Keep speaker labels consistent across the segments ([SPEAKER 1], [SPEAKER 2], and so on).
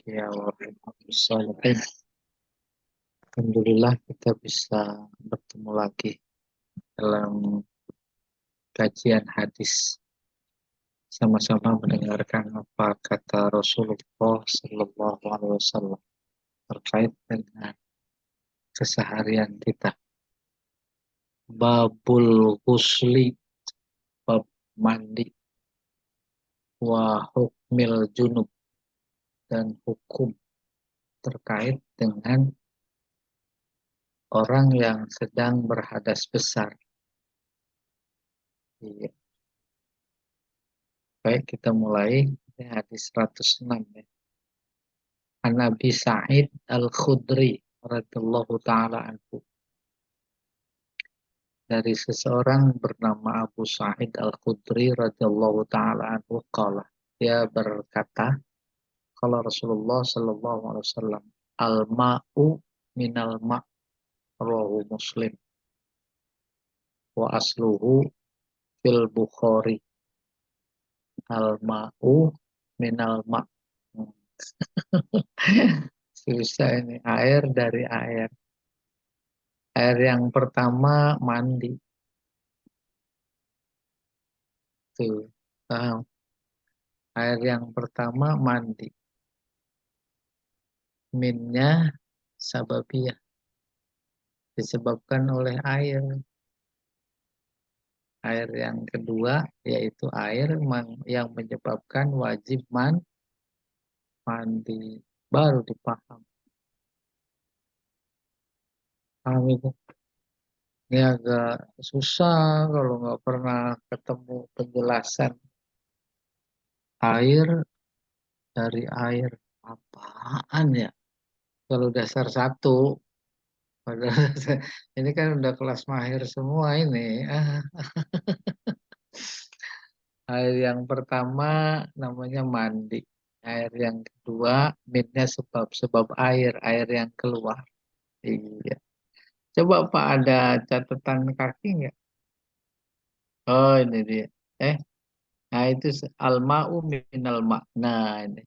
[SPEAKER 1] Ya, waalaikumsalam. Alhamdulillah kita bisa bertemu lagi dalam kajian hadis. Sama-sama mendengarkan apa kata Rasulullah Sallallahu Alaihi Wasallam terkait dengan keseharian kita. Babul ghusli, bab mandi, wa hukmil junub, dan hukum terkait dengan orang yang sedang berhadas besar. Iya. Baik, kita mulai hadis 106 ya. An Nabi Sa'id Al-Khudri radhiyallahu taala anhu, dari seseorang bernama Abu Sa'id Al-Khudri radhiyallahu taala anhu qala, dia berkata, qala Rasulullah sallallahu alaihi wasallam, al-ma'u minal ma', rawahu Muslim, wa asluhu fil Bukhari, al-ma'u minal ma'. Susah ini, air dari air. Air yang pertama mandi. Tuh, paham? Air yang pertama mandi. Minnya sababiyah, disebabkan oleh air. Air yang kedua yaitu air yang menyebabkan wajib mandi. Baru dipaham. Paham itu? Ini agak susah kalau nggak pernah ketemu penjelasan. Air dari air. Apaan ya? Kalau dasar satu, padahal ini kan udah kelas mahir semua ini. Air yang pertama namanya mandi. Air yang kedua, minnya sebab air yang keluar. Iya. Coba Pak, ada catatan kaki nggak? Oh, ini dia. Eh, nah itu al-ma'u minal ma'. Nah, ini.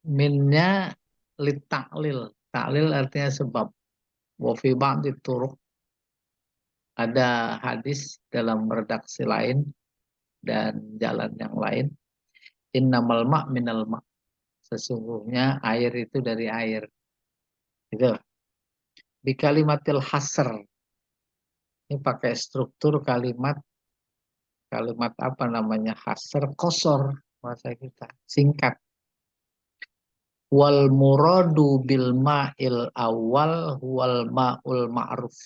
[SPEAKER 1] Minnya litaklil. Taklil artinya sebab. Wa fi ba'di turuq, ada hadis dalam redaksi lain dan jalan yang lain. Innamal ma' minal ma'. Sesungguhnya air itu dari air. Gitu. Di kalimatil hasr. Ini pakai struktur kalimat apa namanya, hasr kosor bahasa kita, singkat. Wal muradu bil ma'il awal wal ma'ul ma'ruf.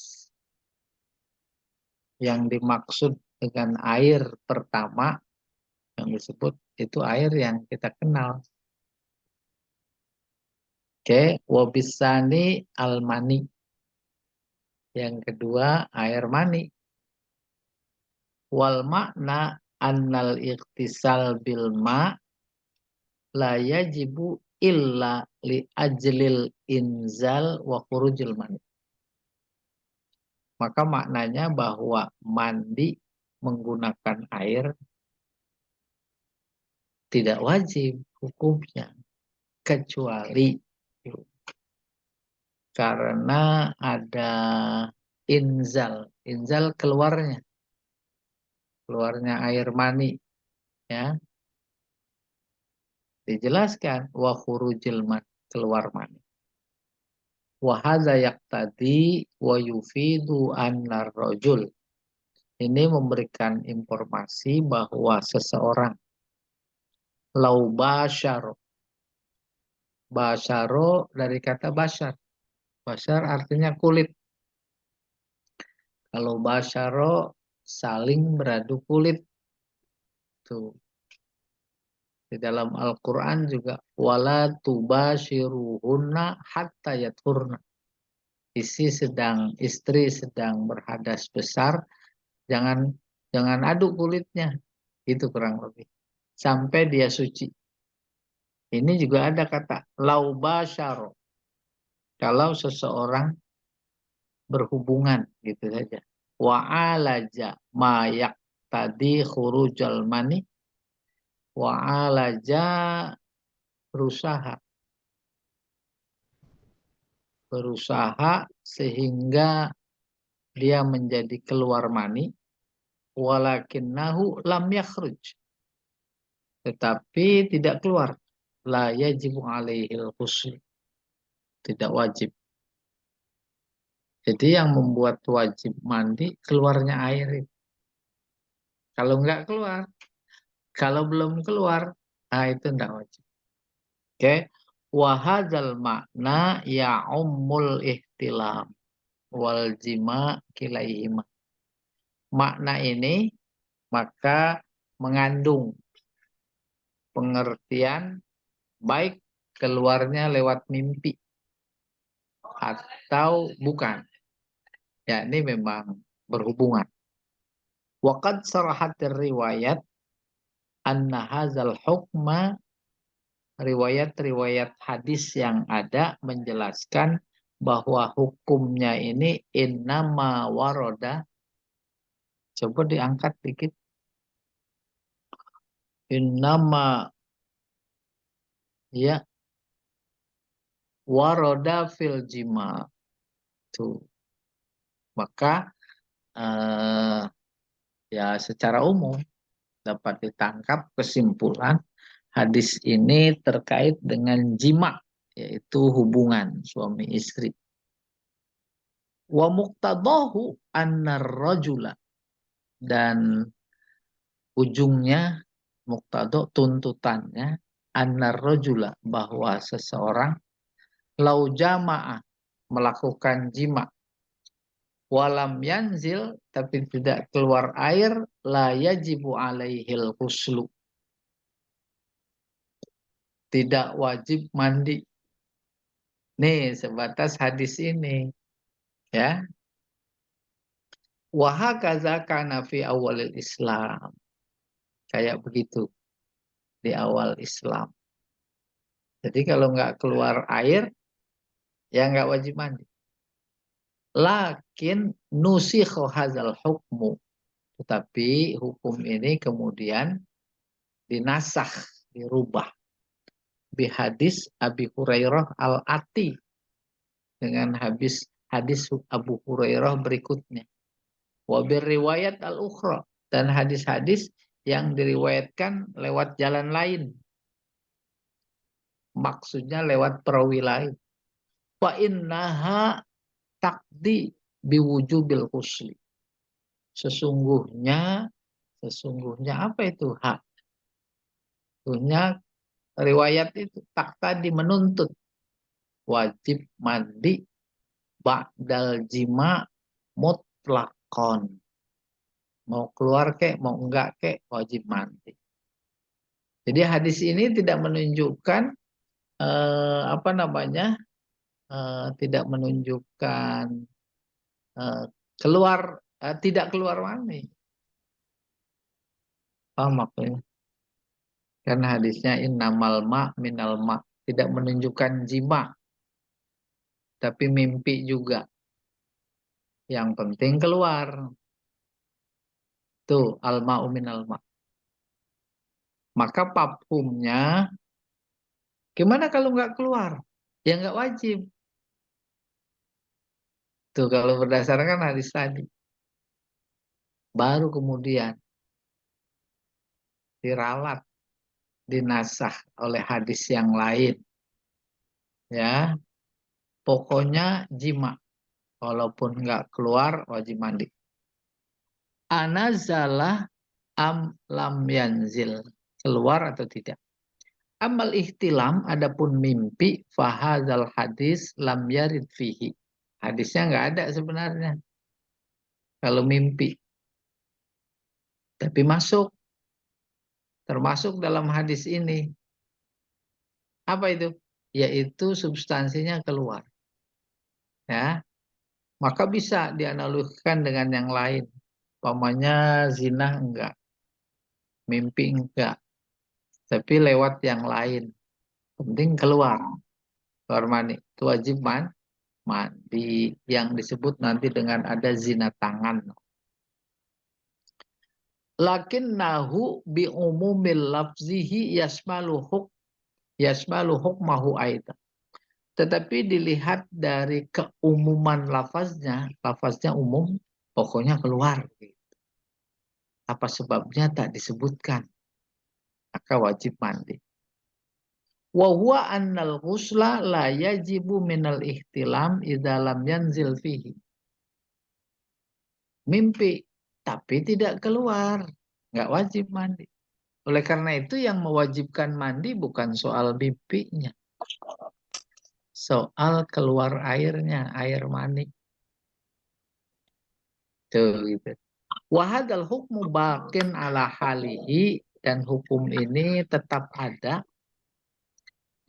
[SPEAKER 1] Yang dimaksud dengan air pertama yang disebut itu air yang kita kenal. Oke, wabisani al-mani. Yang kedua air mani. Wal makna annal ikhtisal bil ma' la yajibu illa li ajlil inzal wa khurujil mani. Maka maknanya bahwa mandi menggunakan air tidak wajib hukumnya, kecuali karena ada inzal. Inzal keluarnya air mani, ya. Dijelaskan wa khurujil mani, keluar mani. Wa hadza yaqtadi wa yufidu annar rajul. Ini memberikan informasi bahwa seseorang lau basyaro. Basyaro dari kata basyar. Basyar artinya kulit. Kalau basyaro saling beradu kulit. Tuh. Di dalam Al-Quran juga wala tubashiruhunna hatta yathurna. Istri sedang berhadas besar, jangan aduk kulitnya. Itu kurang lebih. Sampai dia suci. Ini juga ada kata lau basyaro. Kalau seseorang berhubungan gitu saja. Wa'alaja mayak tadi khurujal mani. Wa'alaja berusaha. Berusaha sehingga dia menjadi keluar mani, walakinnahu lam yakhruj. Tetapi tidak keluar. La yajibu alaihil ghusl. Tidak wajib. Jadi yang membuat wajib mandi keluarnya air. Kalau enggak keluar, kalau belum keluar, nah itu enggak wajib. Oke. Wahadzal makna ya'ummul ihtilam wal jima kilaihima. Makna ini maka mengandung pengertian baik keluarnya lewat mimpi atau bukan. Ya, ini memang berhubungan. Waqad sarahat riwayat anna hadzal hukma, riwayat-riwayat hadis yang ada menjelaskan bahwa hukumnya ini innama waroda. Coba diangkat dikit. Innama, ya, waroda fil jima. Tuh. Maka ya secara umum dapat ditangkap kesimpulan hadis ini terkait dengan jima, yaitu hubungan suami istri. Wa muqtadahu annar rajula, dan ujungnya muqtado, tuntutannya, annar rajula, bahwa seseorang lau jamaah, melakukan jima, walam yanzil, tapi tidak keluar air, la yajibu alaihil ghuslu, tidak wajib mandi. Nih sebatas hadis ini, ya. Wahakaza kana fi awalil Islam, kayak begitu di awal Islam. Jadi kalau nggak keluar air, ya nggak wajib mandi. Lakin nusikho hazal hukmu, tetapi hukum ini kemudian dinasakh, dirubah. Bihadis Abi Hurairah al-Ati, dengan hadis Abu Hurairah berikutnya. Wabir riwayat al-ukhra, dan hadis-hadis yang diriwayatkan lewat jalan lain. Maksudnya lewat perawi lain. Wa innaha taqdi biwujubil husli. Sesungguhnya apa itu hak? Sesungguhnya riwayat itu tak tadi menuntut wajib mandi ba'dal jima mutlakon. Mau keluar kek, mau enggak kek, wajib mandi. Jadi hadis ini tidak menunjukkan apa namanya, tidak menunjukkan tidak keluar mani. Paham maksudnya? Karena hadisnya innamal ma minal ma, tidak menunjukkan jima, tapi mimpi juga. Yang penting keluar. Tuh, al-ma'u minal ma. Maka mafhumnya, gimana kalau nggak keluar? Ya nggak wajib. Tuh, kalau berdasarkan hadis tadi. Baru kemudian diralat, dinasah oleh hadis yang lain. Ya, pokoknya jima. Walaupun nggak keluar, wajib mandi. Anazalah am lam yanzil, keluar atau tidak. Amal ihtilam, adapun mimpi, fahadzal hadis lam yarid fihi. Hadisnya nggak ada sebenarnya kalau mimpi. Tapi termasuk dalam hadis ini. Apa itu? Yaitu substansinya keluar. Ya, maka bisa dianalogikan dengan yang lain. Umpamanya zina enggak, mimpi enggak, tapi lewat yang lain. Penting keluar mandi. Itu wajib mandi, yang disebut nanti dengan ada zina tangan. Lakin nahu bi umumil lafzihi yasmalu yasmalu hukmahu aidan. Tetapi dilihat dari keumuman lafaznya umum, pokoknya keluar. Apa sebabnya tak disebutkan, maka wajib mandi. Wa huwa annal ghusla la yajibu minal ihtilam idza lam yanzil fihi. Mimpi tapi tidak keluar, nggak wajib mandi. Oleh karena itu yang mewajibkan mandi bukan soal mimpinya, soal keluar airnya, air mani. Tuh gitu. Wahadal hukmu bakin ala halihi, dan hukum ini tetap ada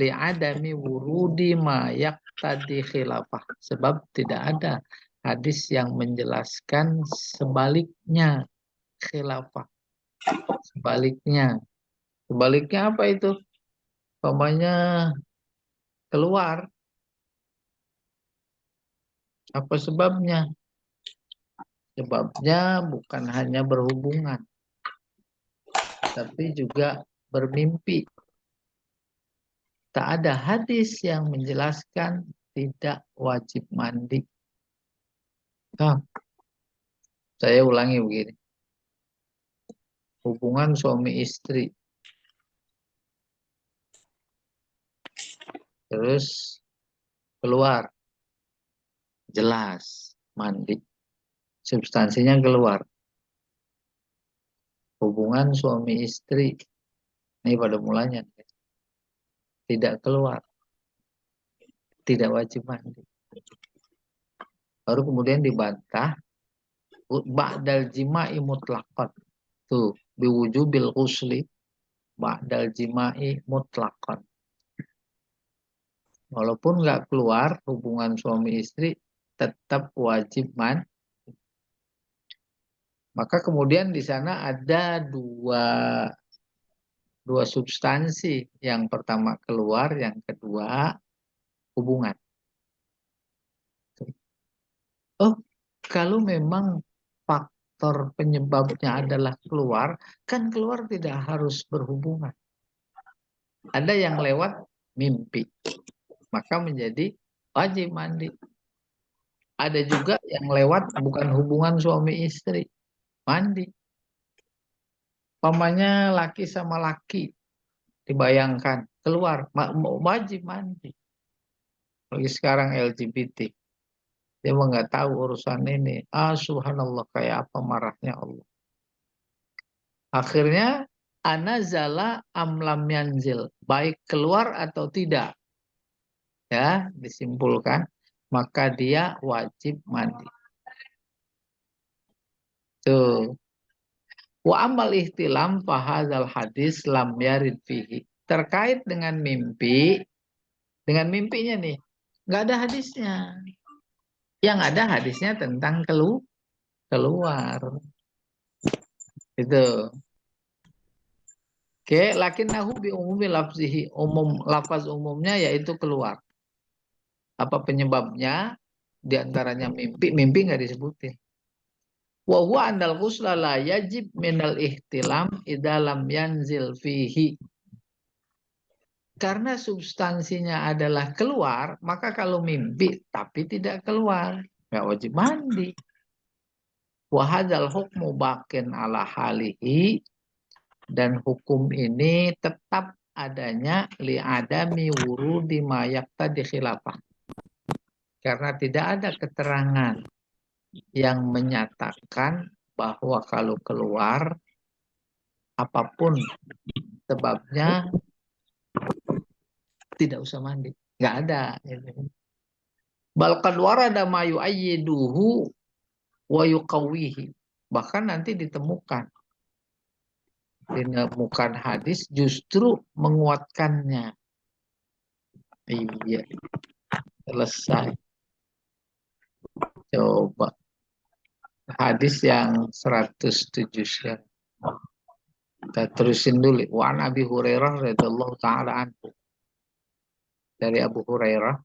[SPEAKER 1] li'adami wurudi ma yaqtadi khilafah, sebab tidak ada hadis yang menjelaskan sebaliknya khilafah. Sebaliknya apa itu? Umpamanya keluar, apa sebabnya? Sebabnya bukan hanya berhubungan, tapi juga bermimpi. Tak ada hadis yang menjelaskan tidak wajib mandi. Nah, saya ulangi begini. Hubungan suami istri, terus keluar, jelas mandi. Substansinya keluar. Hubungan suami istri, ini pada mulanya tidak keluar, tidak wajib mandi. Baru kemudian dibantah ba'dal jima'i mutlaqan. Tuh, biwujubil ghusli ba'dal jima'i mutlaqan. Walaupun nggak keluar hubungan suami istri, tetap wajib mandi. Maka kemudian di sana ada dua substansi. Yang pertama keluar, yang kedua hubungan. Oh, kalau memang faktor penyebabnya adalah keluar, kan keluar tidak harus berhubungan. Ada yang lewat mimpi, maka menjadi wajib mandi. Ada juga yang lewat bukan hubungan suami istri, mandi. Pamannya laki sama laki, dibayangkan keluar, wajib mandi. Lagi sekarang LGBT, dia mah nggak tahu urusan ini. Subhanallah, kayak apa marahnya Allah. Akhirnya anazala amlam yanzil, baik keluar atau tidak, ya disimpulkan, maka dia wajib mandi. Tuh. Wa amal ihtilam fahadzal hadis lam yarid fihi. Terkait dengan mimpi, dengan mimpinya nih, nggak ada hadisnya. Yang ada hadisnya tentang keluar. Itu. Oke, lakinnahu bi umumi lafzihi, lafaz umumnya yaitu keluar. Apa penyebabnya? Di antaranya mimpi nggak disebutin. Wa huwa andal ghusla la yajib minal ihtilam idza lam yanzil fihi. Karena substansinya adalah keluar, maka kalau mimpi tapi tidak keluar, nggak wajib mandi. Wa hadzal hukmu baqin ala halihi, dan hukum ini tetap adanya li adami wurudi ma yaqtadi khilafah. Karena tidak ada keterangan yang menyatakan bahwa kalau keluar apapun sebabnya tidak usah mandi. Nggak ada. Bal qad warada ma yu'ayyiduhu wa yuqawwihi. Bahkan nanti ditemukan hadis justru menguatkannya. Iya, selesai. Coba hadis yang 107 sekarang. Kita terusin dulu. Wa an Abi Hurairah radhiyallahu taala anhu. Dari Abu Hurairah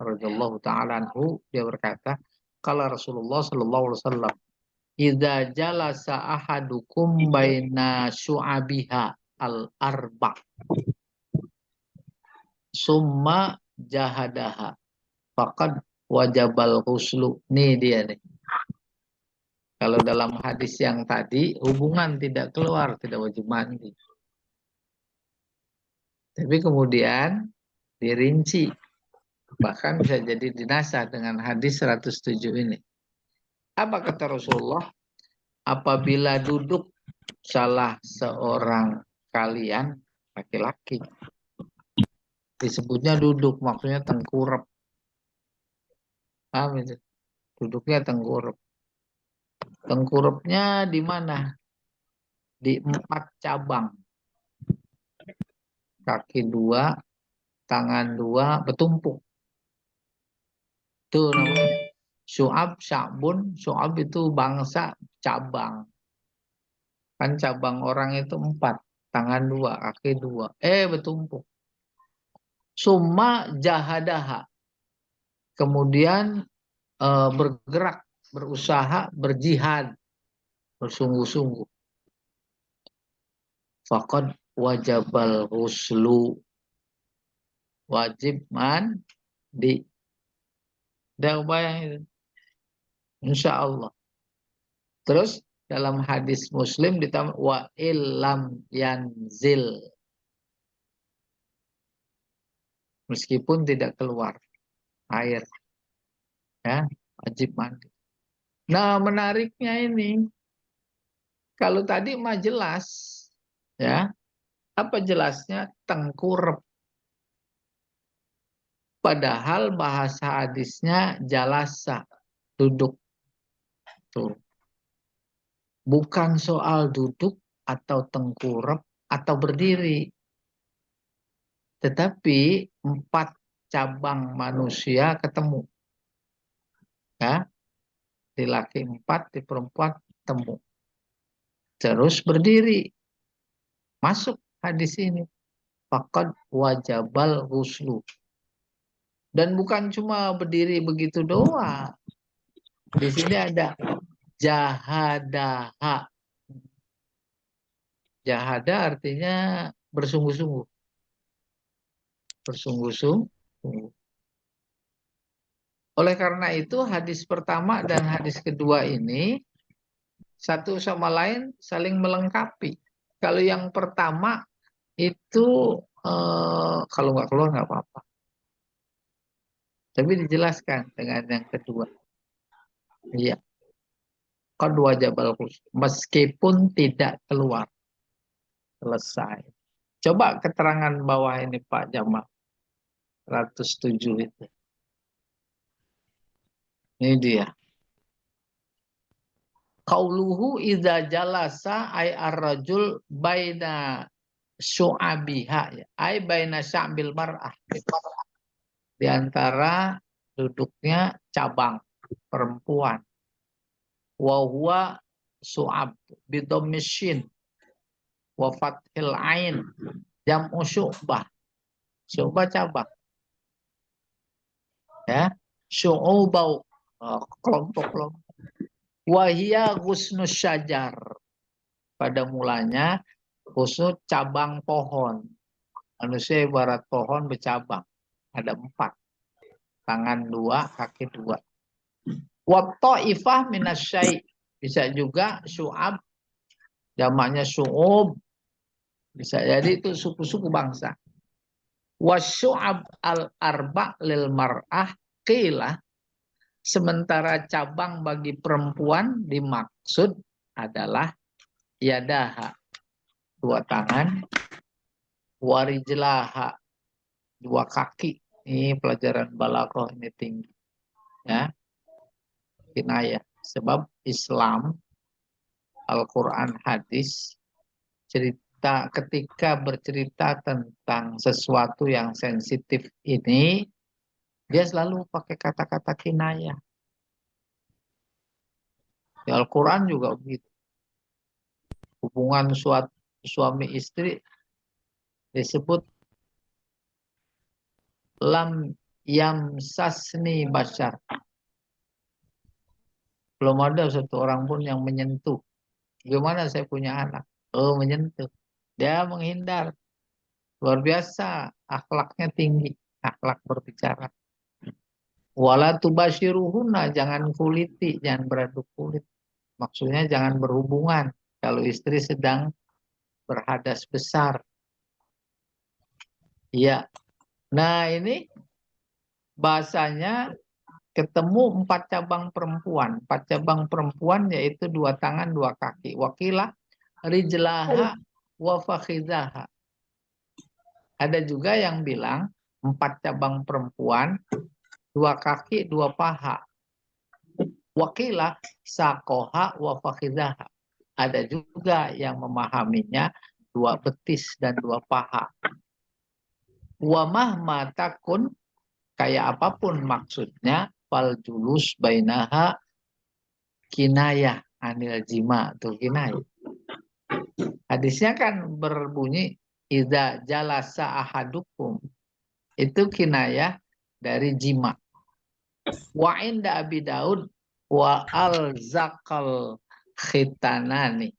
[SPEAKER 1] radhiyallahu taala anhu, dia berkata, qala Rasulullah sallallahu alaihi wasallam, idza jalasa ahadukum baina syu'abiha al-arba'. summa jahadaha faqad wajabal ghuslu. Nih dia nih. Kalau dalam hadis yang tadi, hubungan tidak keluar, tidak wajib mandi. Tapi kemudian dirinci. Bahkan bisa jadi dinasah dengan hadis 107 ini. Apa kata Rasulullah? Apabila duduk salah seorang kalian, laki-laki, disebutnya duduk, maksudnya tengkurap. Paham itu? Duduknya tengkurap. Tengkurapnya di mana? Di 4 cabang. Kaki 2, tangan 2, bertumpuk. Itu namanya syu'ab, sya'bun. Syu'ab itu bangsa, cabang. Kan cabang orang itu 4. Tangan 2, kaki 2. Bertumpuk. Summa jahadaha. Kemudian bergerak, berusaha, berjihad, bersungguh-sungguh. Faqad wajabal ghuslu. Wajib mandi. Dah bayang itu. Insya Allah. Terus dalam hadis Muslim ditambah wa illam yanzil. Meskipun tidak keluar air, ya, wajib mandi. Nah, menariknya ini, kalau tadi mah jelas, ya, apa jelasnya? Tengkurap. Padahal bahasa hadisnya jalasa, duduk. Tuh. Bukan soal duduk atau tengkurap atau berdiri. Tetapi 4 cabang manusia ketemu. Ya, di laki 4, di perempuan ketemu. Terus berdiri. Masuk hadis ini. Faqad wajabal ghuslu. Dan bukan cuma berdiri begitu doang. Di sini ada jahadaha. Jahada artinya bersungguh-sungguh. Bersungguh-sungguh. Oleh karena itu hadis pertama dan hadis kedua ini satu sama lain saling melengkapi. Kalau yang pertama itu kalau nggak keluar nggak apa-apa. Tapi dijelaskan dengan yang kedua. Iya. Qad wajabal ghusl. Meskipun tidak keluar. Selesai. Coba keterangan bawah ini Pak Jamal. 107 itu. Ini dia. Qauluhu idza jalasa ay ar-rajul baina syu'abiha, ya. Ay baina sya'bil mar'ah. Di antara duduknya cabang perempuan. Wa huwa su'ab bidommisyin wa fathil ain jam'u syu'bah. Syu'bah cabang. Ya. Syu'ubau kelompok-kelompok. Wahia ghusnus syajar. Pada mulanya ghusnus cabang pohon. Manusia ibarat pohon bercabang. Ada 4. Tangan 2, kaki 2. Wa ta'ifah minasyai. Bisa juga syu'ab. Jamaknya syu'ub. Bisa jadi itu suku-suku bangsa. Wa syu'ab al-arba' lil mar'ah qila. Sementara cabang bagi perempuan dimaksud adalah yadaha, 2 tangan, warijlaha, 2 kaki. Ini pelajaran balaghah ini tinggi. Ya, kinayah. Sebab Islam, Al-Quran, hadis, cerita ketika bercerita tentang sesuatu yang sensitif ini, dia selalu pakai kata-kata kinayah. Di Al-Quran juga begitu. Hubungan suami istri disebut lam yamsasni bashar. Belum ada satu orang pun yang menyentuh. Gimana saya punya anak? Oh, menyentuh. Dia menghindar. luar biasa, akhlaknya tinggi, akhlak berbicara. Wala tubasyiruhunna, jangan kuliti, jangan beradu kulit. Maksudnya jangan berhubungan kalau istri sedang berhadas besar. Iya. Nah, ini bahasanya ketemu 4 cabang perempuan. 4 cabang perempuan yaitu 2 tangan, 2 kaki. Wakilah rijlaha wa fakhidaha. Ada juga yang bilang 4 cabang perempuan, 2 kaki, 2 paha. Wakilah sakoha wa fakhidaha. Ada juga yang memahaminya 2 betis dan 2 paha. Wa mahma takun, kayak apapun maksudnya, fal julus bainaha kinayah anil jima, tuh kinayah. Hadisnya kan berbunyi idza jalasa ahadukum, itu kinayah dari jima. Wa inda Abi Daud wa al-zakal khitanani.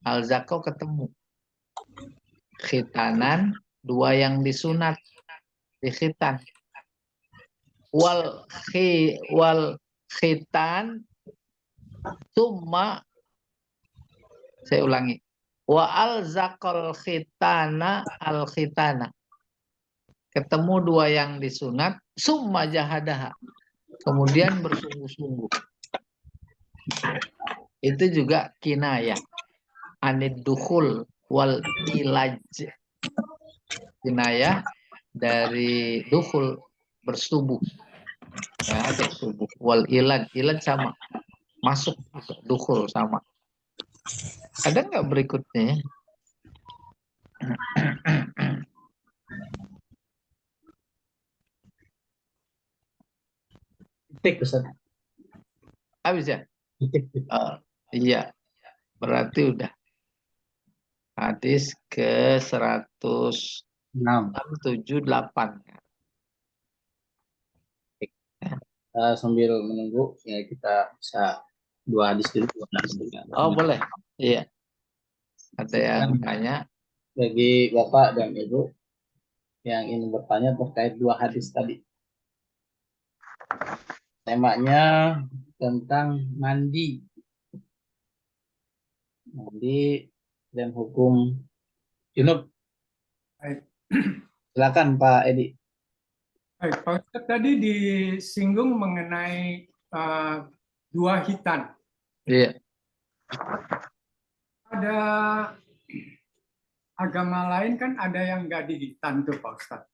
[SPEAKER 1] Al-zakal ketemu. Khitanan 2 yang disunat, dikhitan. Wal khitan summa, saya ulangi. Wa al-zakal khitana al-khitana. Ketemu 2 yang disunat, summa jahadaha. Kemudian bersungguh-sungguh. Itu juga kinayah. Anid dukhul wal ilaj. Kinayah dari dukhul, bersetubuh. Ya, bersetubuh. Wal ilaj. Ilaj sama. Masuk. Dukhul sama. Ada nggak berikutnya?
[SPEAKER 2] Titik, Ustaz.
[SPEAKER 1] Habis ya? Iya. Berarti udah. Hadis ke 178.
[SPEAKER 2] Sambil menunggu ya kita bisa 2 hadis dulu.
[SPEAKER 1] Oh, boleh. Iya. Ada yang tanya.
[SPEAKER 2] Bagi Bapak dan Ibu yang ingin bertanya terkait 2 hadis tadi. Temanya tentang mandi dan hukum junub.
[SPEAKER 3] Baik.
[SPEAKER 2] Silakan Pak Edi.
[SPEAKER 3] Baik, Pak Ustadz tadi disinggung mengenai 2 hitan.
[SPEAKER 1] Iya.
[SPEAKER 3] Ada agama lain kan ada yang nggak dihitan tuh Pak Ustadz.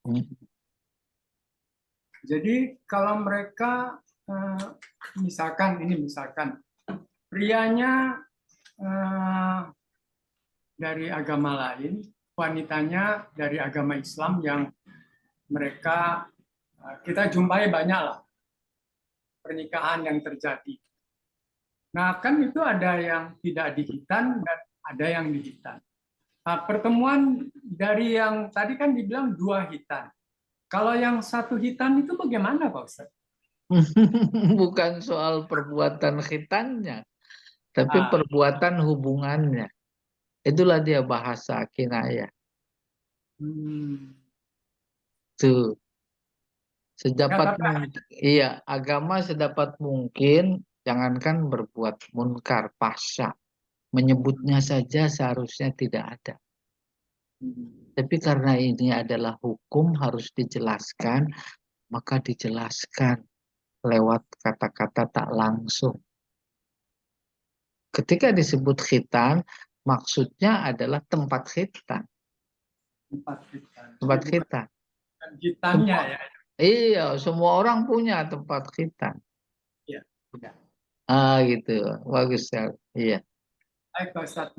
[SPEAKER 3] Jadi kalau mereka misalkan prianya dari agama lain, wanitanya dari agama Islam yang mereka kita jumpai banyak lah pernikahan yang terjadi. Nah, kan itu ada yang tidak dihitan dan ada yang dihitan. Nah, pertemuan dari yang tadi kan dibilang 2 hitan. Kalau yang 1 hitan itu bagaimana, Pak Ustaz?
[SPEAKER 1] Bukan soal perbuatan khitannya, tapi perbuatan hubungannya. Itulah dia bahasa kinayah. Tuh. Sedapat mungkin, iya, agama sedapat mungkin jangankan berbuat munkar, pasya. Menyebutnya saja seharusnya tidak ada. Tapi karena ini adalah hukum harus dijelaskan, maka dijelaskan lewat kata-kata tak langsung. Ketika disebut khitan, maksudnya adalah tempat khitan. Tempat khitan.
[SPEAKER 3] Hitannya ya.
[SPEAKER 1] Iya, semua orang punya tempat khitan.
[SPEAKER 3] Iya.
[SPEAKER 1] Gitu. Bagus sekali. Iya.
[SPEAKER 3] Baik, Pak Ustaz.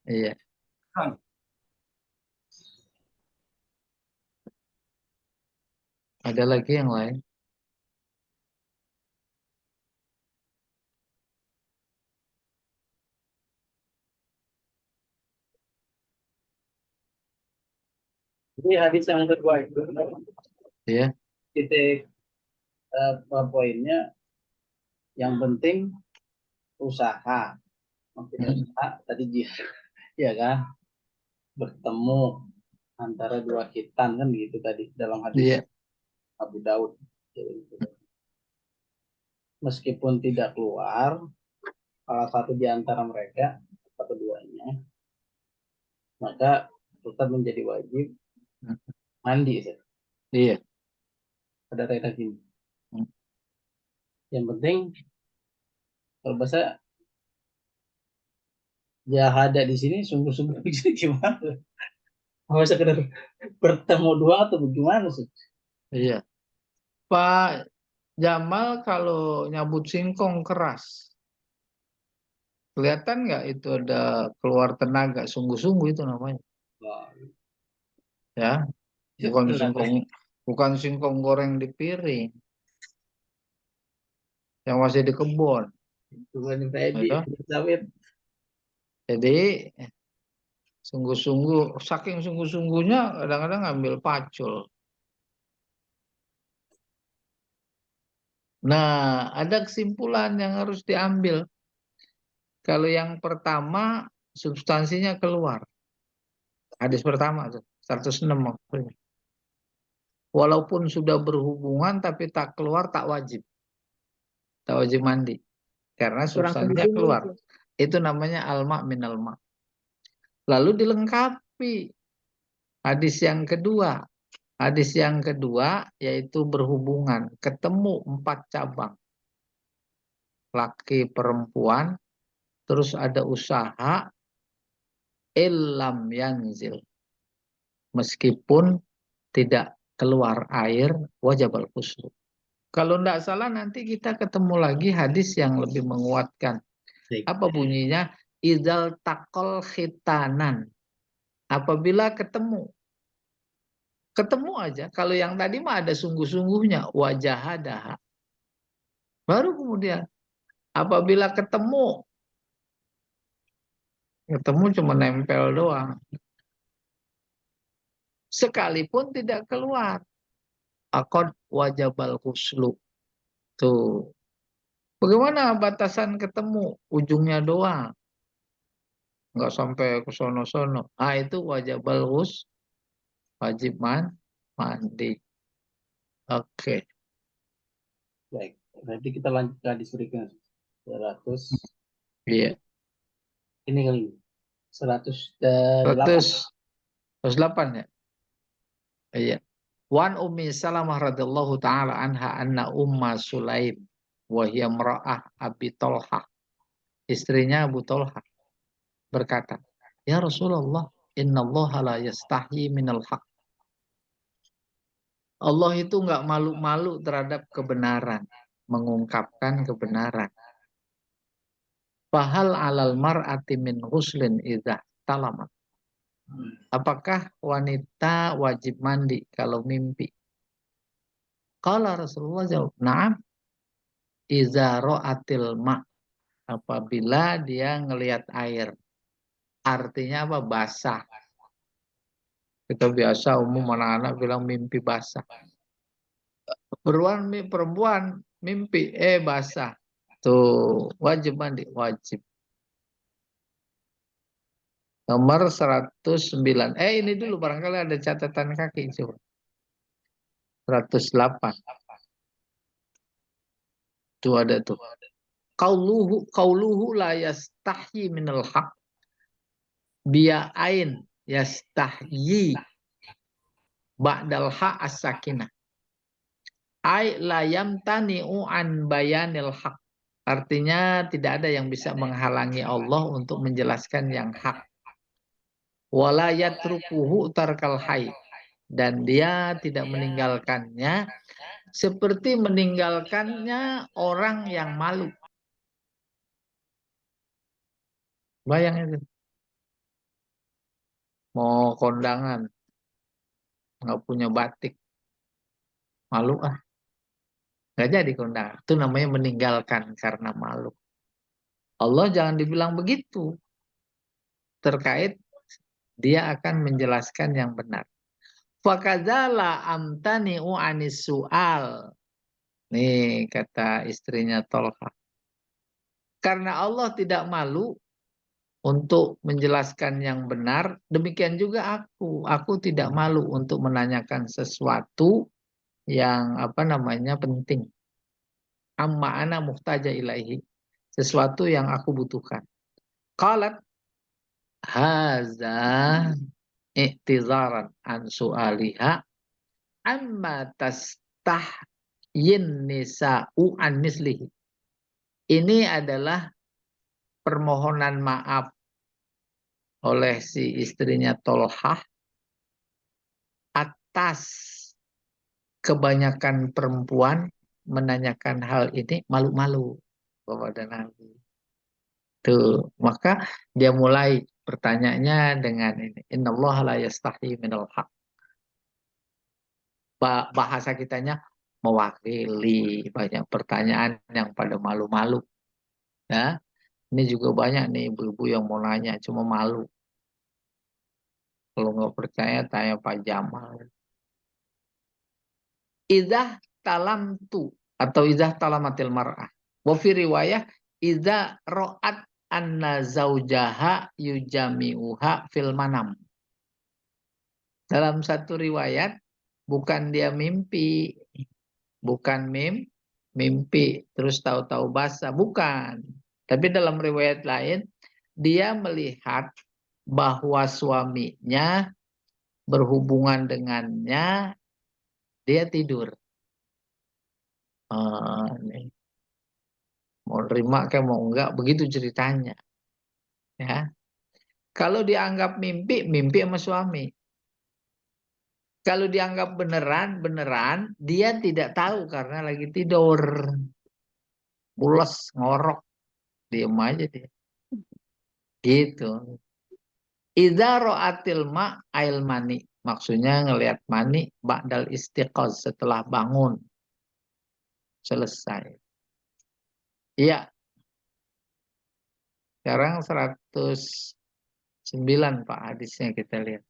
[SPEAKER 1] Iya. Ada lagi yang lain?
[SPEAKER 2] Jadi hadis yang kedua itu,
[SPEAKER 1] Iya.
[SPEAKER 2] titik poinnya yang penting usaha. Maksudnya usaha tadi jihad, ya kan? Bertemu antara dua khitan kan gitu tadi dalam hadis
[SPEAKER 1] Iya.
[SPEAKER 2] Abu Daud. Meskipun tidak keluar salah satu di antara mereka atau keduanya, maka tetap menjadi wajib mandi.
[SPEAKER 1] Iya.
[SPEAKER 2] Ada kaidah gini. Yang penting kalau bahasa ada di sini sungguh-sungguh jadi gimana? Mau sekedar bertemu dua atau bagaimana sih?
[SPEAKER 1] Iya. Pak Jamal kalau nyabut singkong keras, kelihatan nggak itu ada keluar tenaga, sungguh-sungguh itu namanya.
[SPEAKER 2] Wah,
[SPEAKER 1] Ya, bukan
[SPEAKER 2] tenaga.
[SPEAKER 1] singkong, bukan singkong goreng di piring, yang masih di kebun.
[SPEAKER 2] Bukan Feby,
[SPEAKER 1] Ya.
[SPEAKER 2] sawit.
[SPEAKER 1] Jadi sungguh-sungguh, saking sungguh-sungguhnya kadang-kadang ngambil pacul. Nah, ada kesimpulan yang harus diambil. Kalau yang pertama, substansinya keluar. Hadis pertama tuh, 106 maksudnya. Walaupun sudah berhubungan tapi tak keluar, tak wajib. Tak wajib mandi. Karena
[SPEAKER 4] Kurang
[SPEAKER 1] substansinya
[SPEAKER 4] sungguh
[SPEAKER 1] keluar.
[SPEAKER 4] itu.
[SPEAKER 1] Itu namanya alma minal ma. Lalu dilengkapi hadis yang kedua. Hadis yang kedua yaitu berhubungan. Ketemu 4 cabang. Laki perempuan. Terus ada usaha. Illam yanzil. Meskipun tidak keluar air, wajib al-ghusl. Kalau tidak salah nanti kita ketemu lagi hadis yang lebih menguatkan. Apa bunyinya? Idzal takol khitanan. Apabila ketemu. Ketemu aja. Kalau yang tadi mah ada sungguh-sungguhnya. Wajahadah. Baru kemudian. Apabila ketemu. Ketemu cuma nempel doang. Sekalipun tidak keluar. Akad wajabal ghuslu. Tuh. Bagaimana batasan ketemu? Ujungnya doang. Nggak sampai ke sono-sono. Ah, itu wajabal ghusl. Wajib mandi. Oke.
[SPEAKER 2] Baik, nanti kita lanjut ke hadis berikutnya. 100
[SPEAKER 1] Iya.
[SPEAKER 2] ini kali ini. 108.
[SPEAKER 1] 108 ya. Iya. Wan Ummi Salamah radhiyallahu taala anha anna Umma Sulaim wa hiya imra'ah Abi Thalhah. Istrinya Abu Thalhah berkata, "Ya Rasulullah, innallaha la yastahyi minal haq." Allah itu enggak malu-malu terhadap kebenaran, mengungkapkan kebenaran. Fahal alal mar'ati min ghuslin idza talamat. Apakah wanita wajib mandi kalau mimpi? Qala Rasulullah jawab, "Na'am, iza ra'atil ma." Apabila dia ngelihat air. Artinya apa? Basah. Kita biasa umum anak-anak bilang mimpi basah. Perempuan mimpi basah. Tuh, wajib mandi, wajib. Nomor 109. Ini dulu barangkali ada catatan kaki coba. 108. Tuh ada tuh. Qauluhu la yastahyi minal haq. Bi'ain yastahyi ba'dal ha as-sakinah. Ai la yamtani'u an bayanil haq. Artinya tidak ada yang bisa menghalangi Allah untuk menjelaskan yang hak. Wala yatrukuhu tarkal hayy. Dan dia tidak meninggalkannya seperti meninggalkannya orang yang malu. Bayang itu. Mau kondangan. Nggak punya batik. Malu ah. Nggak jadi kondangan. Itu namanya meninggalkan karena malu. Allah jangan dibilang begitu. Terkait dia akan menjelaskan yang benar. Fakadzala amtani'u anis su'al. Nih kata istrinya Tolha. Karena Allah tidak malu, untuk menjelaskan yang benar. Demikian juga aku tidak malu untuk menanyakan sesuatu yang penting. Amma ana muhtaja ilaihi, sesuatu yang aku butuhkan. Qalat haza i'tizaran an su'aliha amma tastahyin nisa'u an mislihi. Ini adalah permohonan maaf oleh si istrinya Tolhah atas kebanyakan perempuan menanyakan hal ini malu-malu kepada Nabi. Tuh, maka dia mulai pertanyaannya dengan ini. Innallaha la yastahi minal haq. Bahasa kitanya mewakili banyak pertanyaan yang pada malu-malu. Ya, ini juga banyak nih ibu-ibu yang mau nanya cuma malu. Kalau nggak percaya tanya Pak Jamal. Idzah talamtu atau idzah talamatil mar'ah. Wa fi riwayah idza ra'at anna zaujaha yujami'uha fil manam. Dalam satu riwayat bukan dia mimpi, bukan mimpi terus tahu-tahu basah, bukan. Tapi dalam riwayat lain dia melihat bahwa suaminya berhubungan dengannya, dia tidur. Nih. Mau terima kayak mau enggak, begitu ceritanya. Ya. Kalau dianggap mimpi, mimpi sama suami. Kalau dianggap beneran, dia tidak tahu karena lagi tidur. Pules, ngorok, diem aja dia. Gitu. Idza ra'atil ail mani. Maksudnya ngelihat mani ba'dal istiqoz, setelah bangun. Selesai. Iya. Sekarang 109 Pak hadisnya kita lihat.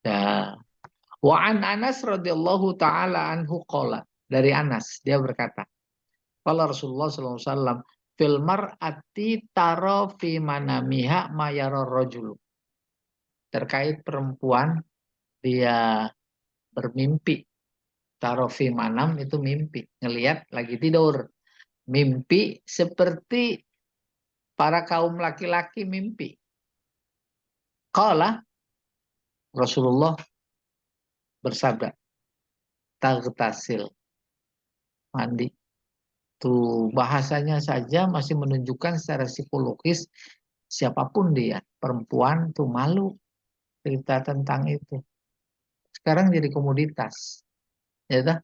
[SPEAKER 1] Ya. Wa an Anas radhiyallahu taala anhu qala. Dari Anas dia berkata, qala Rasulullah sallallahu alaihi wasallam fil mar'ati tara fi manamiha ma yara rajul. Terkait perempuan dia bermimpi. Tara fi manam itu mimpi, ngelihat lagi tidur. Mimpi seperti para kaum laki-laki mimpi. Qala Rasulullah bersabda, taghtasil, mandi. Tuh bahasanya saja masih menunjukkan secara psikologis siapapun dia, perempuan tuh malu cerita tentang itu. Sekarang jadi komoditas. Ya dah.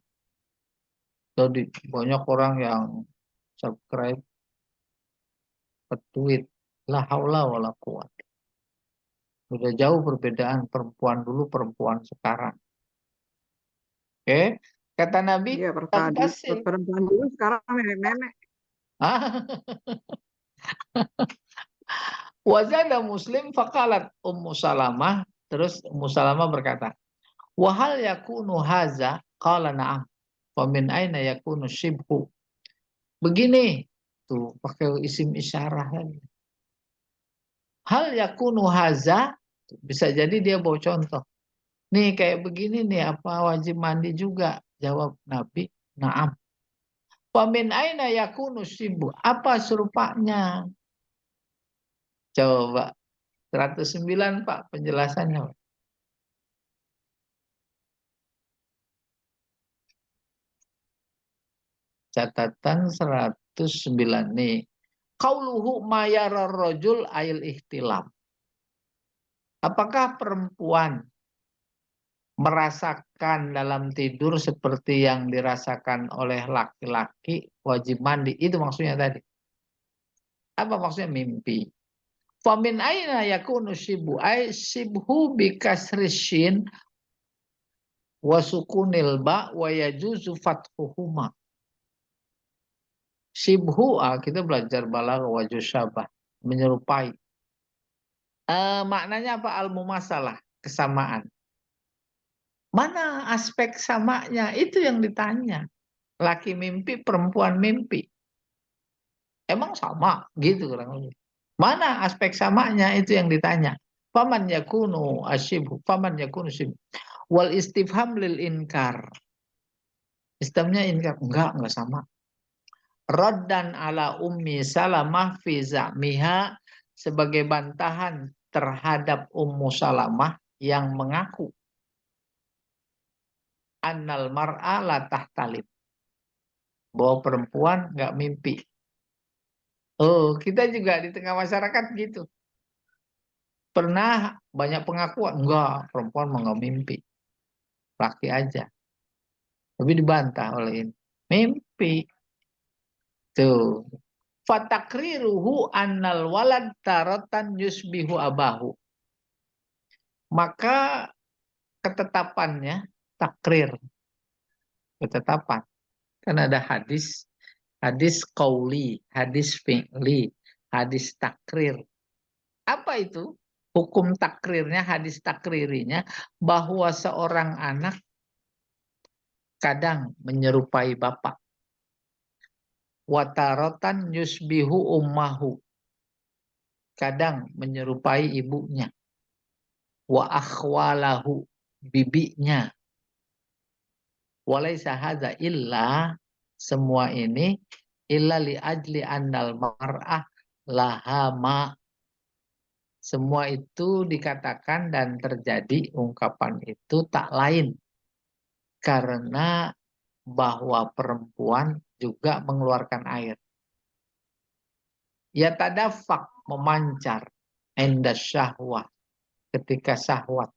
[SPEAKER 1] Jadi banyak orang yang subscribe ke tweet. La haula wala quwata. Sudah jauh perbedaan perempuan dulu, perempuan sekarang. Oke, kata Nabi,
[SPEAKER 4] Iya,
[SPEAKER 1] taghtasil.
[SPEAKER 4] perempuan dulu sekarang nenek-nenek.
[SPEAKER 1] Wazada Muslim faqalat Ummu Salamah, terus Ummu Salamah berkata, "Wahal yakunu haza?" Qala na'am. Wa min aina yakunu shibhu? Begini, tuh pakai isim isyarah lagi. Hal yakunu haza, bisa jadi dia bawa contoh. Nih kayak begini nih, apa wajib mandi juga? Jawab Nabi, na'am. Wa min aina yakunu shibhu? Apa serupanya? Coba 109 Pak penjelasannya. Catatan 109 nih. Qauluhu mayarar rajul ail ihtilam. Apakah perempuan merasakan dalam tidur seperti yang dirasakan oleh laki-laki wajib mandi? Itu maksudnya tadi. Apa maksudnya mimpi? Famin aina yakunu shibu ay shibhu bikasrishin wa sukunil ba wa yajuzu fathuhuma. Shibhu, kita belajar balaghah wajh syabah, menyerupai. Maknanya apa? Al-mumasalah, kesamaan. Mana aspek samanya? Itu yang ditanya. Laki mimpi, perempuan mimpi. Emang sama? Gitu kurang lebih. Mana aspek samanya itu yang ditanya. Faman yakunu asyibhu, faman yakunu syibhu. Wal istifham lil inkar. Sistemnya inkar, enggak sama. Raddan ala ummi Salamah fi za'miha, sebagai bantahan terhadap Ummu Salamah yang mengaku annal mar'a la tahtalib, bahwa perempuan enggak mimpi. Oh, kita juga di tengah masyarakat gitu. Pernah banyak pengakuan, enggak, perempuan mau enggak mimpi. Laki aja. Tapi dibantah oleh ini. Mimpi. Tuh. Fatakriruhu annal walad taratan yusbihu abahu. Maka ketetapannya, takrir. Ketetapan. Kan ada hadis qauli, hadis fi'li, hadis takrir. Apa itu? Hukum takrirnya, hadis takririnya, bahwa seorang anak kadang menyerupai bapak. Watarotan yusbihu ummahu, kadang menyerupai ibunya. Wa akhwalahu, bibinya. Walaysa hadza illa, semua ini illa li ajli annal mar'ah laha ma. Semua itu dikatakan dan terjadi ungkapan itu tak lain karena bahwa perempuan juga mengeluarkan air. Ya tadafak, memancar, inda syahwah, ketika syahwat.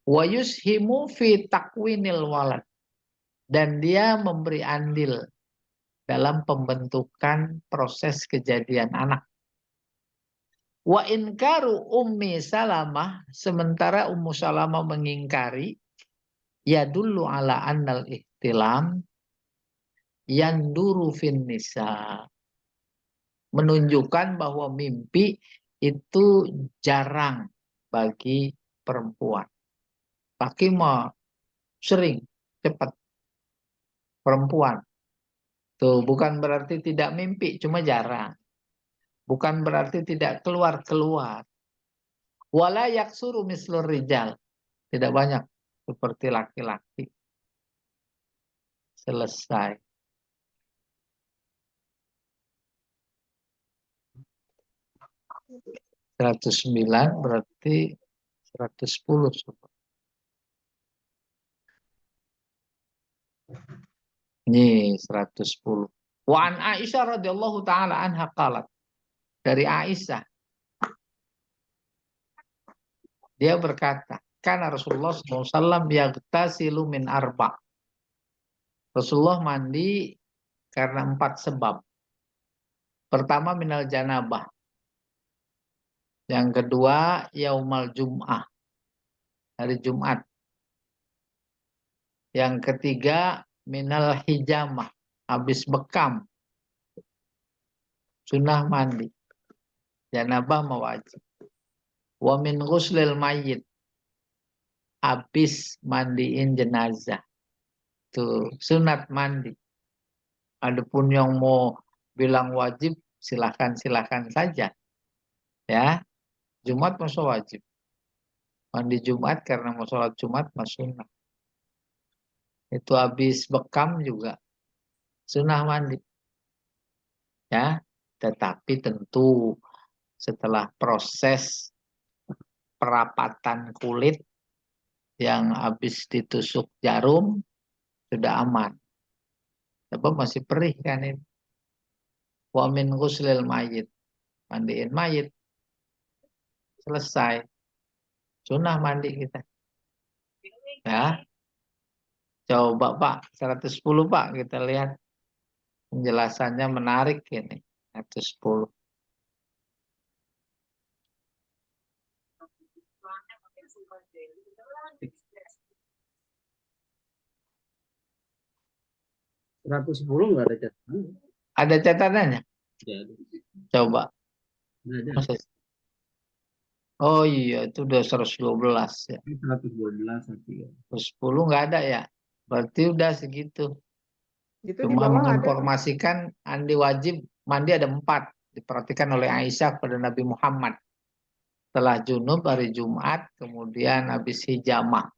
[SPEAKER 1] Wa yushimu fi takwinil walad, dan dia memberi andil dalam pembentukan proses kejadian anak. Wa inkaru ummi Salamah, sementara Ummu Salamah mengingkari, ya dulu ala annal ihtilam yanduru fin nisa, menunjukkan bahwa mimpi itu jarang bagi perempuan. Laki mah sering, cepat. Perempuan tuh bukan berarti tidak mimpi, cuma jarang. Bukan berarti tidak keluar. Wala yaksuru mislur rijal, tidak banyak seperti laki-laki. Selesai. 109 berarti 110. Ini 110. Wa an Aisyah radhiyallahu taala anha qalat. Dari Aisyah, dia berkata, karena Rasulullah SAW yaghtasilu min arba. Rasulullah mandi karena 4 sebab. Pertama minal janabah. Yang kedua yaumal jum'ah, hari Jumat. Yang ketiga minal hijamah, habis bekam. Sunnah mandi. Janabah mewajib. Wa min ghuslil mayyit, habis mandiin jenazah. Tuh, sunat mandi. Adapun yang mau bilang wajib, silakan saja. Ya, Jumat masa wajib. Mandi Jumat karena mau sholat Jumat mas sunnah. Itu habis bekam juga sunnah mandi. Ya, tetapi tentu setelah proses perapatan kulit yang habis ditusuk jarum sudah aman. Sebab masih perih kan ini. Wa min ghuslil mayit, mandiin mayit. Selesai. Sunnah mandi kita. Ya. Coba Pak, 110 Pak, kita lihat. Penjelasannya menarik ini. 110.
[SPEAKER 2] Nggak ada catatan.
[SPEAKER 1] Ada catatannya?
[SPEAKER 2] Ya,
[SPEAKER 1] Coba.
[SPEAKER 2] nggak ada.
[SPEAKER 1] Oh iya, itu udah 112 ya.
[SPEAKER 2] 112 artinya.
[SPEAKER 1] 110 nggak ada ya? Berarti udah segitu.
[SPEAKER 4] Itu di
[SPEAKER 1] Cuma
[SPEAKER 4] bawah ada.
[SPEAKER 1] menginformasikan mandi wajib, mandi ada 4. diperhatikan oleh Aisyah kepada Nabi Muhammad. Setelah junub hari Jumat, kemudian habis hijamah.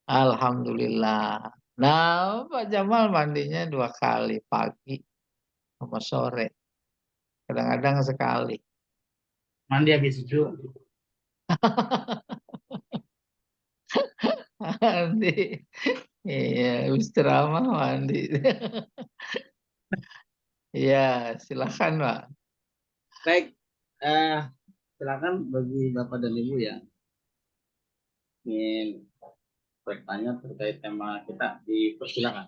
[SPEAKER 1] Alhamdulillah. Nah, Pak Jamal mandinya 2 kali, pagi sama sore. Kadang-kadang sekali.
[SPEAKER 2] Mandi habis itu.
[SPEAKER 1] Mandi. Iya, habis ceramah mandi. Iya, silakan, Pak.
[SPEAKER 2] Baik, eh, silakan bagi Bapak dan Ibu ya ingin bertanya terkait tema kita, dipersilakan.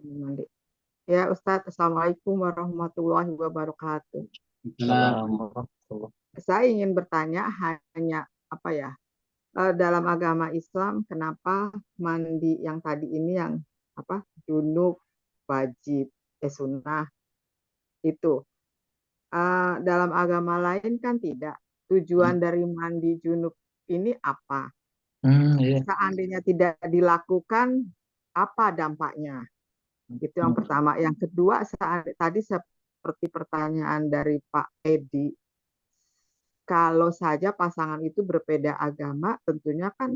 [SPEAKER 4] Mandi. Ya Ustadz, Assalamualaikum warahmatullahi wabarakatuh.
[SPEAKER 1] Assalamualaikum.
[SPEAKER 4] Saya ingin bertanya hanya apa ya, dalam agama Islam kenapa mandi yang tadi ini yang apa junub wajib sunnah itu. Dalam agama lain kan tidak. Tujuan dari mandi junub ini apa?
[SPEAKER 1] Iya.
[SPEAKER 4] Seandainya tidak dilakukan, apa dampaknya? Itu yang pertama. Yang kedua, tadi seperti pertanyaan dari Pak Edi, kalau saja pasangan itu berbeda agama, tentunya kan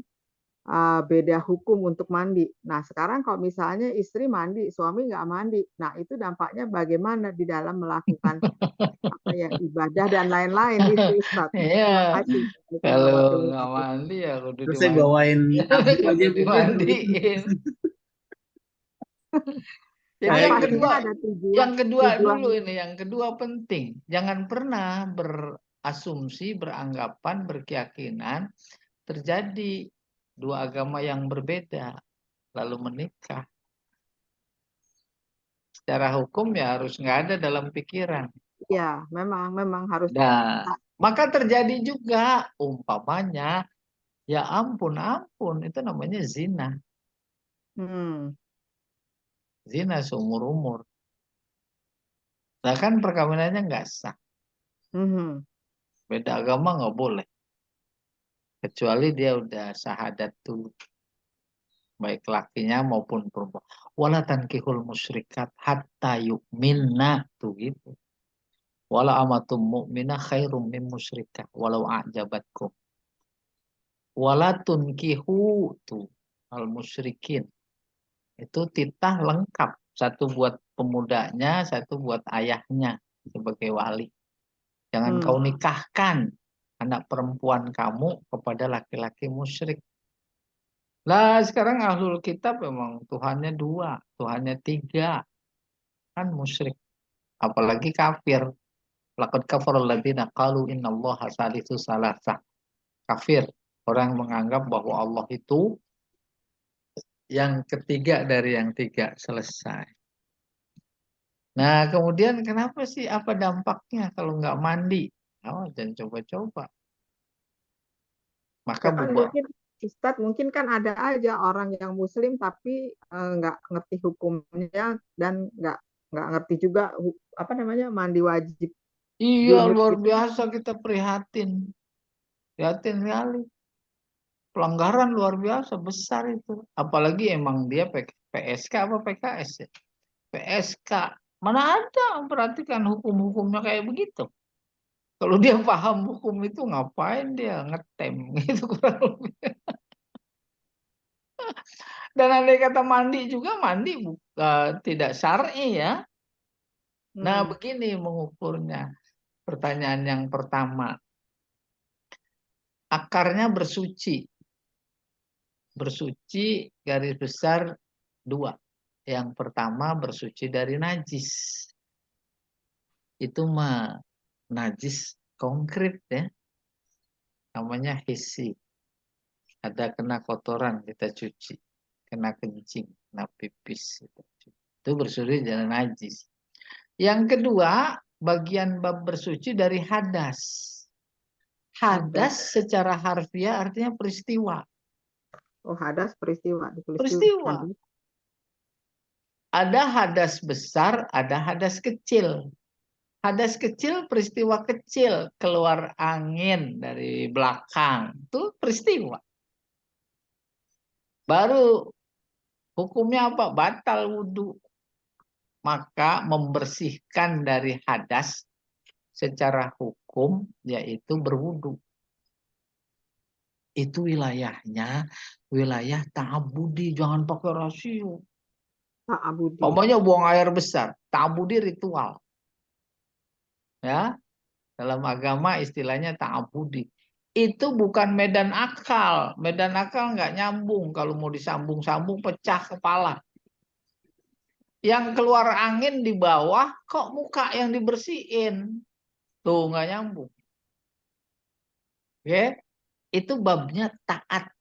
[SPEAKER 4] beda hukum untuk mandi. Nah, sekarang kalau misalnya istri mandi, suami nggak mandi, nah itu dampaknya bagaimana di dalam melakukan apa ya ibadah dan lain-lain itu Ustaz.
[SPEAKER 1] Iya,
[SPEAKER 4] Terima kasih.
[SPEAKER 1] kalau nggak mandi ya kudu
[SPEAKER 2] Terus saya
[SPEAKER 1] dimandiin.
[SPEAKER 2] bawain api
[SPEAKER 1] Kudu
[SPEAKER 2] aja
[SPEAKER 1] dimandiin. Jadi
[SPEAKER 4] Kan
[SPEAKER 1] yang
[SPEAKER 4] pastinya
[SPEAKER 1] kedua,
[SPEAKER 4] ada tujuan
[SPEAKER 1] dulu ini, yang kedua penting. Jangan pernah berasumsi, beranggapan, berkeyakinan terjadi dua agama yang berbeda lalu menikah. Secara hukum ya harus nggak ada dalam pikiran.
[SPEAKER 4] Ya, memang harus.
[SPEAKER 1] Nah, maka terjadi juga umpamanya, ya ampun itu namanya zina.
[SPEAKER 4] Hmm.
[SPEAKER 1] Zina seumur umur. Nah kan perkawinannya nggak sah.
[SPEAKER 4] Hmm.
[SPEAKER 1] Beda agama nggak boleh. Kecuali dia udah syahadat dulu. Baik lakinya maupun perempuan. Wala tankihul musyrikat hatta yu'minna tuh gitu. Wala amatum mu'minah khairum min musyrikah walau a'jabatkum. Wala tunkihu tuh al musyrikin. Itu titah lengkap. Satu buat pemudanya, satu buat ayahnya sebagai wali. Jangan kau nikahkan anak perempuan kamu kepada laki-laki musyrik. Lah sekarang ahlul kitab memang Tuhannya 2, Tuhannya 3. Kan musyrik. Apalagi kafir. Laqad kafarul ladzina qalu innallaha salisu salasah. Kafir. Orang menganggap bahwa Allah itu yang ketiga dari yang 3. Selesai. Nah kemudian kenapa sih, apa dampaknya kalau nggak mandi? Oh, jangan coba-coba. Maka
[SPEAKER 4] Ya kan mungkin Ustadz, mungkin kan ada aja orang yang muslim tapi nggak ngerti hukumnya dan nggak ngerti juga apa namanya mandi wajib
[SPEAKER 1] iya,
[SPEAKER 4] junub
[SPEAKER 1] luar
[SPEAKER 4] itu.
[SPEAKER 1] biasa kita prihatin. Prihatin sekali. Pelanggaran luar biasa besar itu. Apalagi emang dia PSK apa PKS ya? PSK. Mana ada memperhatikan hukum-hukumnya kayak begitu. Kalau dia paham hukum itu ngapain dia ngetem gitu kurang lebih. Dan andai kata mandi juga, mandi tidak syar'i ya. Nah begini mengukurnya. Pertanyaan yang pertama. Akarnya bersuci. Bersuci garis besar 2. Yang pertama bersuci dari najis. Itu mah najis konkret ya. Namanya hissi. Ada kena kotoran kita cuci. Kena kencing, kena pipis. Itu bersuci dari najis. Yang kedua, bagian bab bersuci dari hadas. Hadas secara harfiah artinya peristiwa.
[SPEAKER 4] Oh, hadas peristiwa.
[SPEAKER 1] Peristiwa. Ada hadas besar, ada hadas kecil. Hadas kecil, peristiwa kecil. Keluar angin dari belakang. Itu peristiwa. Baru hukumnya apa? Batal wudhu. Maka membersihkan dari hadas secara hukum yaitu berwudu. Itu wilayahnya wilayah ta'abudi, jangan pakai rasio.
[SPEAKER 4] Ta'abudi.
[SPEAKER 1] Pokoknya buang air besar, ta'abudi ritual. Ya, dalam agama istilahnya ta'abudi. Itu bukan medan akal. Medan akal nggak nyambung. Kalau mau disambung-sambung pecah kepala. Yang keluar angin di bawah, kok muka yang dibersihin? Tuh nggak nyambung. Oke? Itu babnya taat.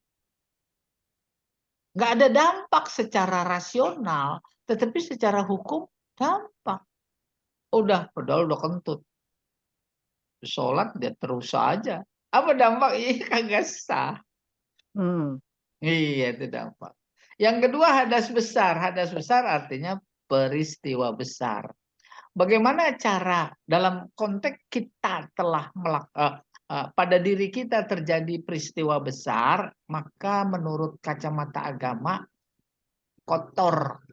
[SPEAKER 1] Nggak ada dampak secara rasional, tetapi secara hukum dampak. Padahal udah kentut. Sholat dia terus saja. Apa dampak? Iya kagak sah. Iya itu dampak. Yang kedua hadas besar. Hadas besar artinya peristiwa besar. Bagaimana cara dalam konteks kita telah pada diri kita terjadi peristiwa besar, maka menurut kacamata agama kotor.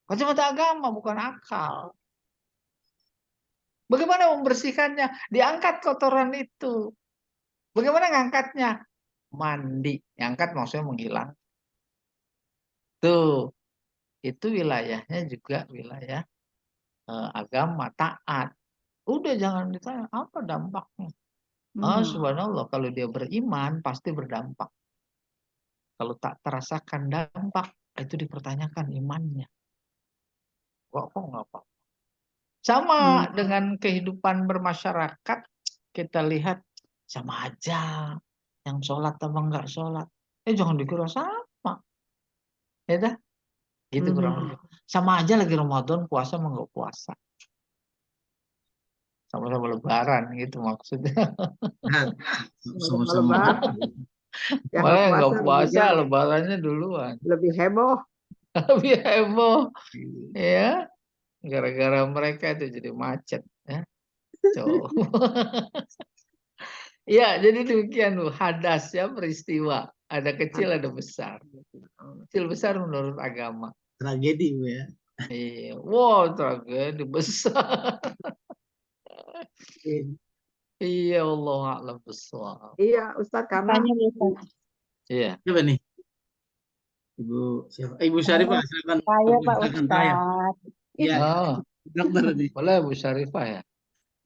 [SPEAKER 1] Kacamata agama bukan akal. Bagaimana membersihkannya? Diangkat kotoran itu. Bagaimana ngangkatnya? Mandi. Ngangkat maksudnya menghilang. Tuh. Itu wilayahnya juga wilayah agama, taat. Udah jangan ditanya, apa dampaknya? Subhanallah, kalau dia beriman pasti berdampak. Kalau tak terasakan dampak, itu dipertanyakan imannya. Kok nggak apa? Sama dengan kehidupan bermasyarakat, kita lihat sama aja. Yang sholat atau nggak sholat. Jangan dikira sama. Ya dah. Gitu kurang lebih. Sama aja lagi Ramadan, puasa sama nggak puasa. Sama-sama lebaran gitu maksudnya.
[SPEAKER 2] Sama-sama.
[SPEAKER 1] Malah yang nggak puasa lebarannya duluan.
[SPEAKER 4] Lebih heboh.
[SPEAKER 1] Lebih heboh. Ya. Gara-gara mereka itu jadi macet. Ya. Ya, jadi demikian Bu. Hadas ya peristiwa. Ada kecil, ada besar. Kecil besar menurut agama.
[SPEAKER 2] Tragedi Bu ya.
[SPEAKER 1] Iya. Wow, tragedi besar. Iya, Allah a'lam bishawab.
[SPEAKER 4] Iya, Ustadz, karena
[SPEAKER 1] Iya.
[SPEAKER 2] Siapa nih? Ibu siapa? Ibu Syarifah, silakan.
[SPEAKER 5] Saya Pak Ustadz.
[SPEAKER 2] Iya. Dokter nih.
[SPEAKER 1] Boleh Bu Syarifah ya?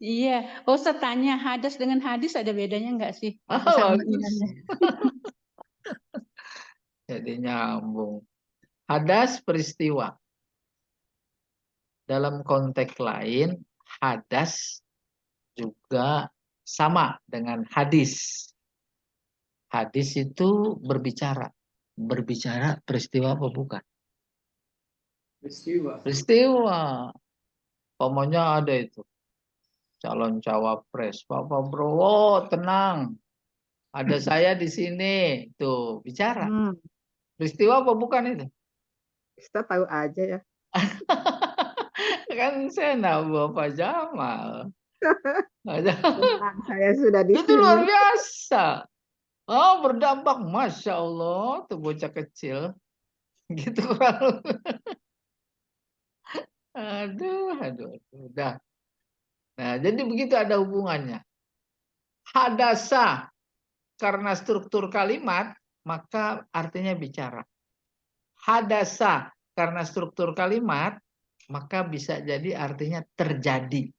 [SPEAKER 5] Iya, Ustadz tanya hadas dengan hadis ada bedanya nggak sih?
[SPEAKER 1] Bagus. Jadi nyambung. Hadas peristiwa. Dalam konteks lain, hadas juga sama dengan hadis. Hadis itu berbicara. Berbicara peristiwa apa bukan? Peristiwa. Pokoknya ada itu. Calon cawapres. Bapak Bro, tenang. Ada saya di sini. Tuh, bicara. Peristiwa apa bukan itu?
[SPEAKER 4] Kita tahu aja ya.
[SPEAKER 1] Kan saya nabu Pak Jamal.
[SPEAKER 4] Saya sudah di
[SPEAKER 1] Itu
[SPEAKER 4] sini.
[SPEAKER 1] luar biasa. Oh, berdampak. Masya Allah. Tuh bocah kecil. Gitu kurang. Aduh. Udah. Nah, jadi begitu ada hubungannya. Hadasa. Karena struktur kalimat, maka artinya bicara. Hadasa. Karena struktur kalimat, maka bisa jadi artinya terjadi.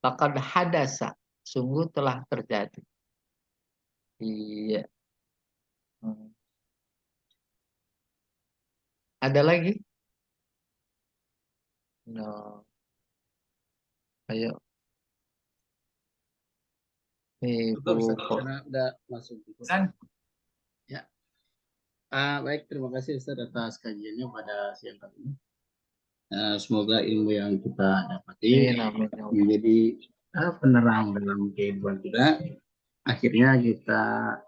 [SPEAKER 1] Laqad hadasa. Sungguh telah terjadi. Iya. Ada lagi? No. Ayo.
[SPEAKER 2] Ibu udah masuk. Ya. Baik, terima kasih Ustaz atas kajiannya pada siang kali ini. Semoga ilmu yang kita dapati menjadi penerang dalam kehidupan kita. Akhirnya kita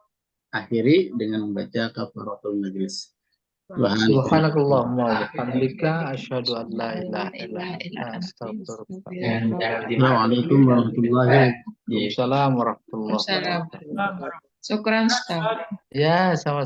[SPEAKER 2] akhiri dengan membaca kafaratul majlis.
[SPEAKER 1] Subhanakallahumma wa bihamdika asyhadu an la ilaha illa anta astaghfiruka.
[SPEAKER 2] Assalamualaikum warahmatullahi wabarakatuh.
[SPEAKER 1] Waalaikumsalam warahmatullahi wabarakatuh.
[SPEAKER 5] Syukran Ustaz.
[SPEAKER 1] Ya, sama